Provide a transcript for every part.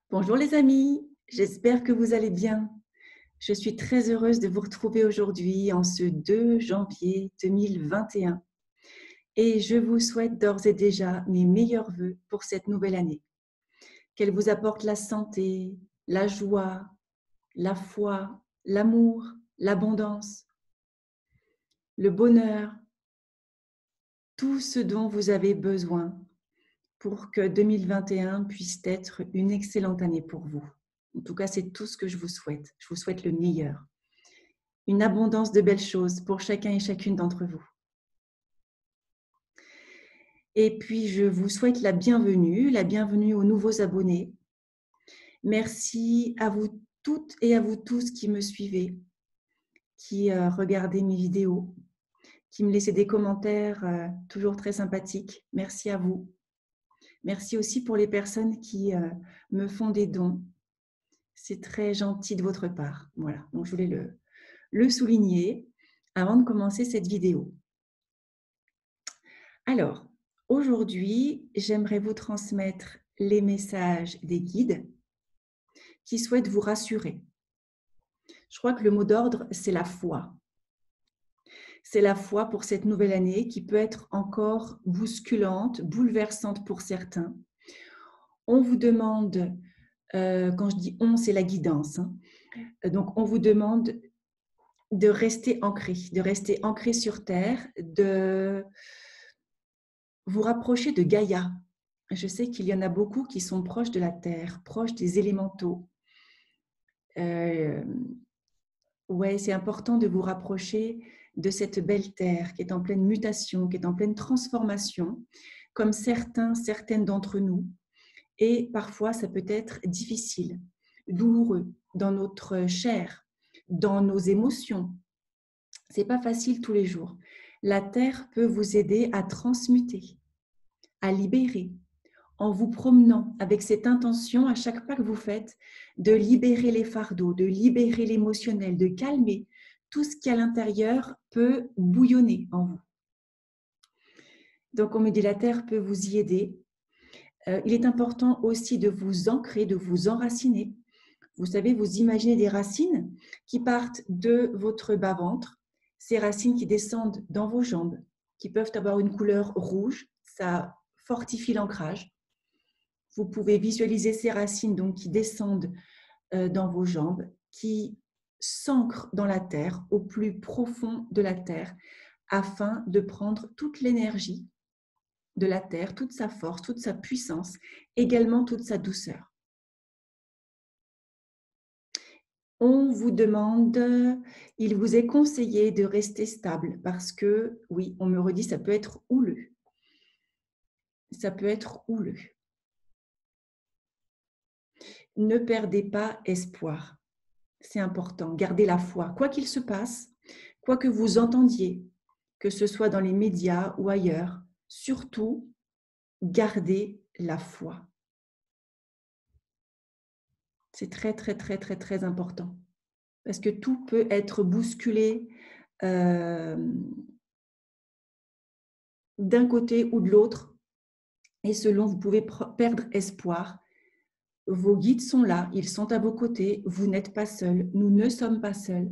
Bonjour les amis, j'espère que vous allez bien. Je suis très heureuse de vous retrouver aujourd'hui en ce 2 janvier 2021 et je vous souhaite d'ores et déjà mes meilleurs vœux pour cette nouvelle année. Qu'elle vous apporte la santé, la joie, la foi, l'amour, l'abondance, le bonheur, tout ce dont vous avez besoin pour que 2021 puisse être une excellente année pour vous. En tout cas, c'est tout ce que je vous souhaite. Je vous souhaite le meilleur. Une abondance de belles choses pour chacun et chacune d'entre vous. Et puis, je vous souhaite la bienvenue aux nouveaux abonnés. Merci à vous toutes et à vous tous qui me suivez, qui regardez mes vidéos, qui me laissez des commentaires toujours très sympathiques. Merci à vous. Merci aussi pour les personnes qui me font des dons. C'est très gentil de votre part. Voilà, donc je voulais le souligner avant de commencer cette vidéo. Alors, aujourd'hui, j'aimerais vous transmettre les messages des guides qui souhaitent vous rassurer. Je crois que le mot d'ordre, c'est la foi. C'est la foi pour cette nouvelle année qui peut être encore bousculante, bouleversante pour certains. On vous demande, quand je dis on, c'est la guidance, hein. Donc on vous demande de rester ancré sur Terre, de vous rapprocher de Gaïa. Je sais qu'il y en a beaucoup qui sont proches de la Terre, proches des élémentaux. Ouais, c'est important de vous rapprocher de cette belle Terre qui est en pleine mutation, qui est en pleine transformation, comme certaines d'entre nous. Et parfois, ça peut être difficile, douloureux dans notre chair, dans nos émotions. C'est pas facile tous les jours. La Terre peut vous aider à transmuter, à libérer, en vous promenant avec cette intention à chaque pas que vous faites de libérer les fardeaux, de libérer l'émotionnel, de calmer tout ce qui à l'intérieur peut bouillonner en vous. Donc on me dit la Terre peut vous y aider. Il est important aussi de vous ancrer, de vous enraciner. Vous savez, vous imaginez des racines qui partent de votre bas-ventre, ces racines qui descendent dans vos jambes, qui peuvent avoir une couleur rouge, ça fortifie l'ancrage. Vous pouvez visualiser ces racines donc, qui descendent dans vos jambes, qui s'ancrent dans la terre, au plus profond de la terre, afin de prendre toute l'énergie de la terre, toute sa force, toute sa puissance, également toute sa douceur. On vous demande, il vous est conseillé de rester stable parce que, oui, on me redit, ça peut être houleux. Ça peut être houleux. Ne perdez pas espoir. C'est important. Gardez la foi. Quoi qu'il se passe, quoi que vous entendiez, que ce soit dans les médias ou ailleurs, surtout, gardez la foi. C'est très, très, très, très, très important. Parce que tout peut être bousculé d'un côté ou de l'autre. Et selon, vous pouvez perdre espoir. Vos guides sont là, ils sont à vos côtés. Vous n'êtes pas seul, nous ne sommes pas seuls.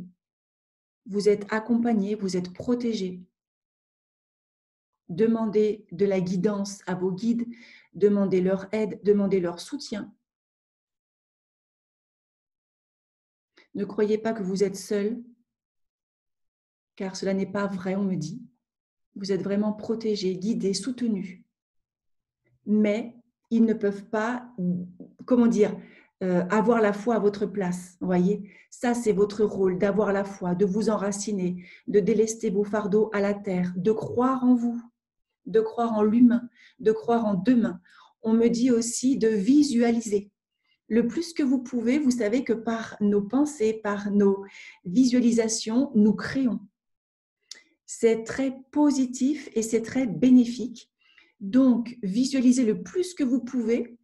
Vous êtes accompagnés, vous êtes protégés. Demandez de la guidance à vos guides, demandez leur aide, demandez leur soutien. Ne croyez pas que vous êtes seul, car cela n'est pas vrai, on me dit. Vous êtes vraiment protégés, guidés, soutenus. Mais ils ne peuvent pas, avoir la foi à votre place. Vous voyez, ça c'est votre rôle, d'avoir la foi, de vous enraciner, de délester vos fardeaux à la terre, de croire en vous, de croire en l'humain, de croire en demain. On me dit aussi de visualiser. Le plus que vous pouvez, vous savez que par nos pensées, par nos visualisations, nous créons. C'est très positif et c'est très bénéfique. Donc, visualisez le plus que vous pouvez,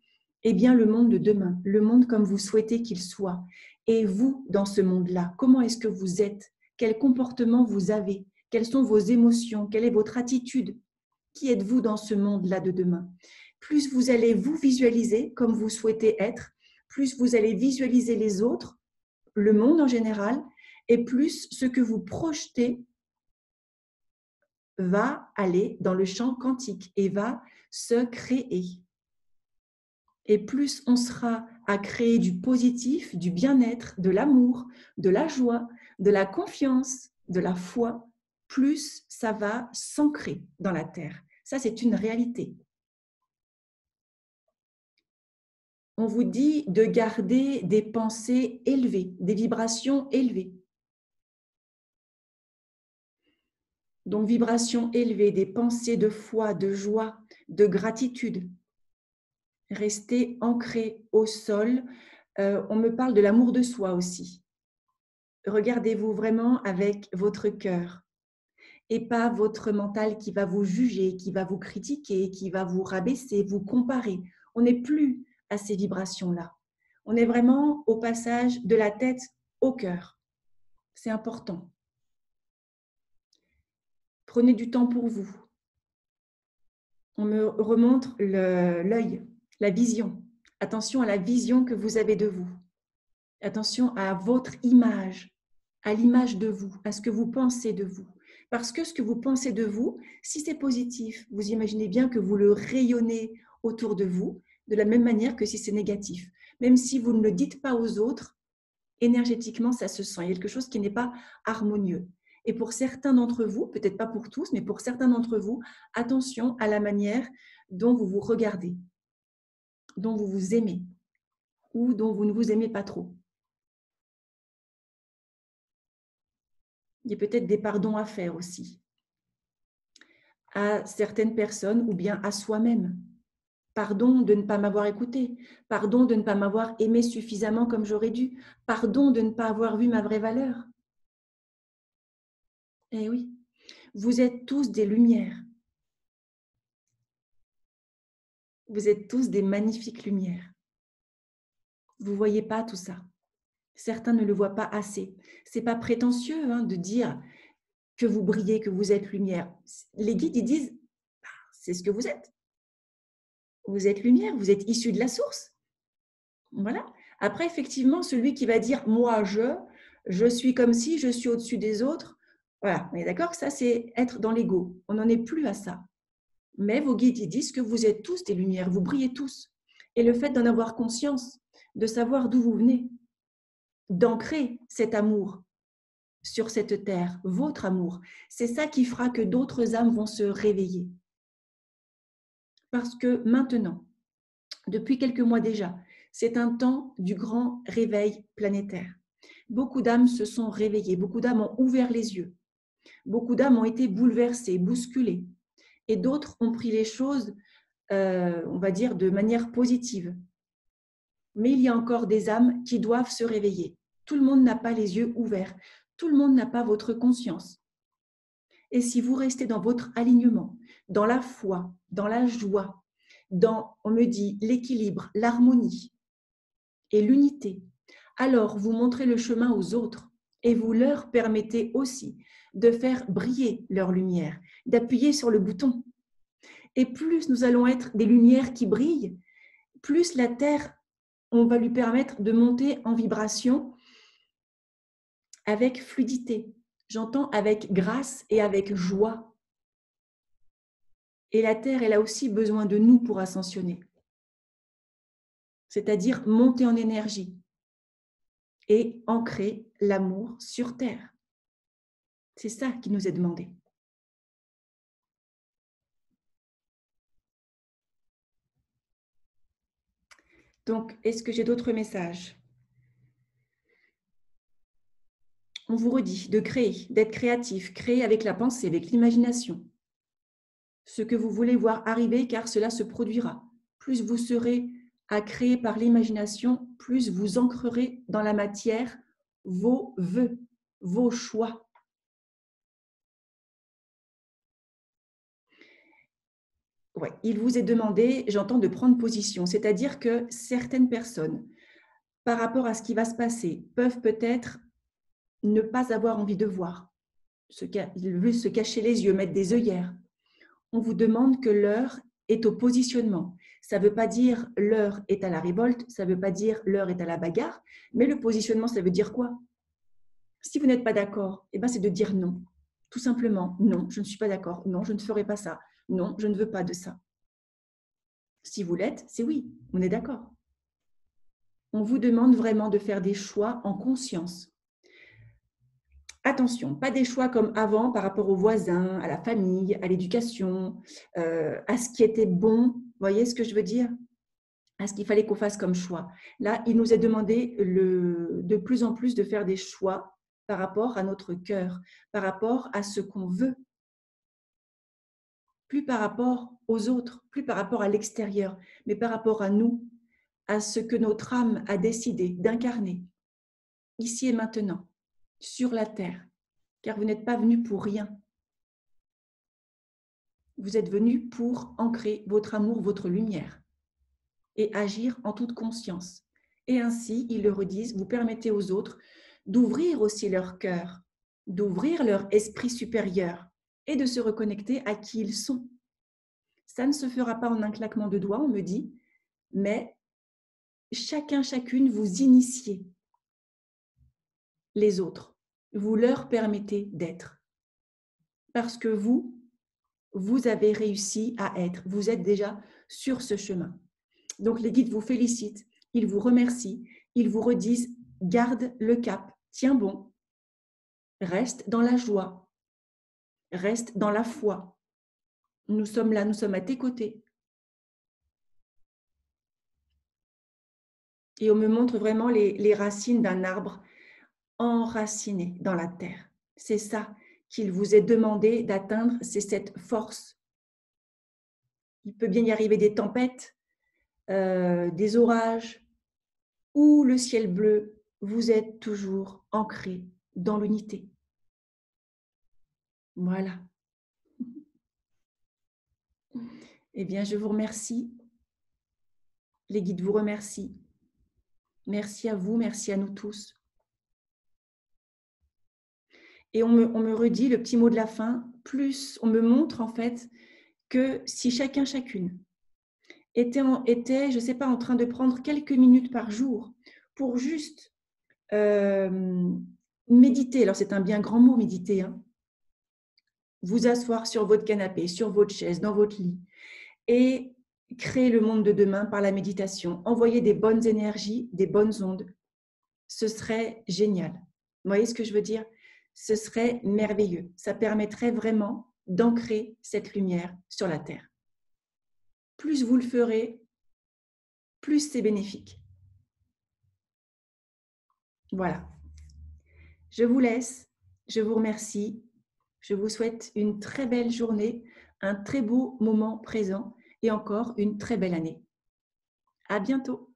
eh bien, le monde de demain, le monde comme vous souhaitez qu'il soit. Et vous, dans ce monde-là, comment est-ce que vous êtes? Quel comportement vous avez? Quelles sont vos émotions? Quelle est votre attitude? Qui êtes-vous dans ce monde-là de demain? Plus vous allez vous visualiser comme vous souhaitez être, plus vous allez visualiser les autres, le monde en général, et plus ce que vous projetez va aller dans le champ quantique et va se créer. Et plus on sera à créer du positif, du bien-être, de l'amour, de la joie, de la confiance, de la foi, plus ça va s'ancrer dans la terre. Ça, c'est une réalité. On vous dit de garder des pensées élevées, des vibrations élevées. Donc, vibrations élevées, des pensées de foi, de joie, de gratitude. Restez ancré au sol. On me parle de l'amour de soi aussi. Regardez-vous vraiment avec votre cœur et pas votre mental qui va vous juger, qui va vous critiquer, qui va vous rabaisser, vous comparer. On n'est plus à ces vibrations-là. On est vraiment au passage de la tête au cœur. C'est important. Prenez du temps pour vous. On me remontre l'œil, la vision. Attention à la vision que vous avez de vous. Attention à votre image, à l'image de vous, à ce que vous pensez de vous. Parce que ce que vous pensez de vous, si c'est positif, vous imaginez bien que vous le rayonnez autour de vous, de la même manière que si c'est négatif. Même si vous ne le dites pas aux autres, énergétiquement, ça se sent. Il y a quelque chose qui n'est pas harmonieux. Et pour certains d'entre vous, peut-être pas pour tous, mais pour certains d'entre vous, attention à la manière dont vous vous regardez, dont vous vous aimez ou dont vous ne vous aimez pas trop. Il y a peut-être des pardons à faire aussi à certaines personnes ou bien à soi-même. Pardon de ne pas m'avoir écouté. Pardon de ne pas m'avoir aimé suffisamment comme j'aurais dû. Pardon de ne pas avoir vu ma vraie valeur. Eh oui, vous êtes tous des lumières. Vous êtes tous des magnifiques lumières. Vous ne voyez pas tout ça. Certains ne le voient pas assez. Ce n'est pas prétentieux de dire que vous brillez, que vous êtes lumière. Les guides, ils disent, c'est ce que vous êtes. Vous êtes lumière, vous êtes issu de la source. Voilà. Après, effectivement, celui qui va dire, moi, je suis comme si, je suis au-dessus des autres. Voilà, on est d'accord que ça, c'est être dans l'ego. On n'en est plus à ça. Mais vos guides, ils disent que vous êtes tous des lumières, vous brillez tous. Et le fait d'en avoir conscience, de savoir d'où vous venez, d'ancrer cet amour sur cette terre, votre amour, c'est ça qui fera que d'autres âmes vont se réveiller. Parce que maintenant, depuis quelques mois déjà, c'est un temps du grand réveil planétaire. Beaucoup d'âmes se sont réveillées, beaucoup d'âmes ont ouvert les yeux, beaucoup d'âmes ont été bouleversées, bousculées, et d'autres ont pris les choses, on va dire, de manière positive. Mais il y a encore des âmes qui doivent se réveiller. Tout le monde n'a pas les yeux ouverts, tout le monde n'a pas votre conscience. Et si vous restez dans votre alignement, dans la foi, dans la joie, dans, on me dit, l'équilibre, l'harmonie et l'unité, alors vous montrez le chemin aux autres et vous leur permettez aussi de faire briller leur lumière, d'appuyer sur le bouton. Et plus nous allons être des lumières qui brillent, plus la Terre, on va lui permettre de monter en vibration avec fluidité. J'entends avec grâce et avec joie. Et la Terre, elle a aussi besoin de nous pour ascensionner. C'est-à-dire monter en énergie et ancrer l'amour sur Terre. C'est ça qui nous est demandé. Donc, est-ce que j'ai d'autres messages? On vous redit de créer, d'être créatif, créer avec la pensée, avec l'imagination. Ce que vous voulez voir arriver, car cela se produira. Plus vous serez à créer par l'imagination, plus vous ancrerez dans la matière vos vœux, vos choix. Ouais, il vous est demandé, j'entends, de prendre position, c'est-à-dire que certaines personnes, par rapport à ce qui va se passer, peuvent peut-être ne pas avoir envie de voir. Ils veulent se cacher les yeux, mettre des œillères. On vous demande que l'heure est au positionnement. Ça ne veut pas dire l'heure est à la révolte, ça ne veut pas dire l'heure est à la bagarre, mais le positionnement, ça veut dire quoi? Si vous n'êtes pas d'accord, eh ben, c'est de dire non. Tout simplement, non, je ne suis pas d'accord, non, je ne ferai pas ça, non, je ne veux pas de ça. Si vous l'êtes, c'est oui, on est d'accord. On vous demande vraiment de faire des choix en conscience. Attention, pas des choix comme avant par rapport aux voisins, à la famille, à l'éducation, à ce qui était bon. Vous voyez ce que je veux dire? À ce qu'il fallait qu'on fasse comme choix. Là, il nous est demandé de plus en plus de faire des choix par rapport à notre cœur, par rapport à ce qu'on veut, plus par rapport aux autres, plus par rapport à l'extérieur, mais par rapport à nous, à ce que notre âme a décidé d'incarner, ici et maintenant, sur la terre, car vous n'êtes pas venu pour rien. Vous êtes venu pour ancrer votre amour, votre lumière et agir en toute conscience. Et ainsi, ils le redisent, vous permettez aux autres d'ouvrir aussi leur cœur, d'ouvrir leur esprit supérieur et de se reconnecter à qui ils sont. Ça ne se fera pas en un claquement de doigts, on me dit, mais chacun, chacune, vous initiez les autres. Vous leur permettez d'être. Parce que vous avez réussi à être. Vous êtes déjà sur ce chemin. Donc, les guides vous félicitent, ils vous remercient, ils vous redisent, garde le cap, tiens bon, reste dans la joie, reste dans la foi. Nous sommes là, nous sommes à tes côtés. Et on me montre vraiment les racines d'un arbre enraciné dans la terre. C'est ça qu'il vous est demandé d'atteindre, c'est cette force. Il peut bien y arriver des tempêtes, des orages, ou le ciel bleu, vous êtes toujours ancré dans l'unité. Voilà. Eh bien, je vous remercie. Les guides vous remercient. Merci à vous, merci à nous tous. Et on me redit le petit mot de la fin, plus on me montre en fait que si chacun, chacune était je ne sais pas, en train de prendre quelques minutes par jour pour juste méditer, alors c'est un bien grand mot méditer, hein, vous asseoir sur votre canapé, sur votre chaise, dans votre lit et créer le monde de demain par la méditation, envoyer des bonnes énergies, des bonnes ondes, ce serait génial. Vous voyez ce que je veux dire? Ce serait merveilleux. Ça permettrait vraiment d'ancrer cette lumière sur la Terre. Plus vous le ferez, plus c'est bénéfique. Voilà. Je vous laisse. Je vous remercie. Je vous souhaite une très belle journée, un très beau moment présent et encore une très belle année. À bientôt.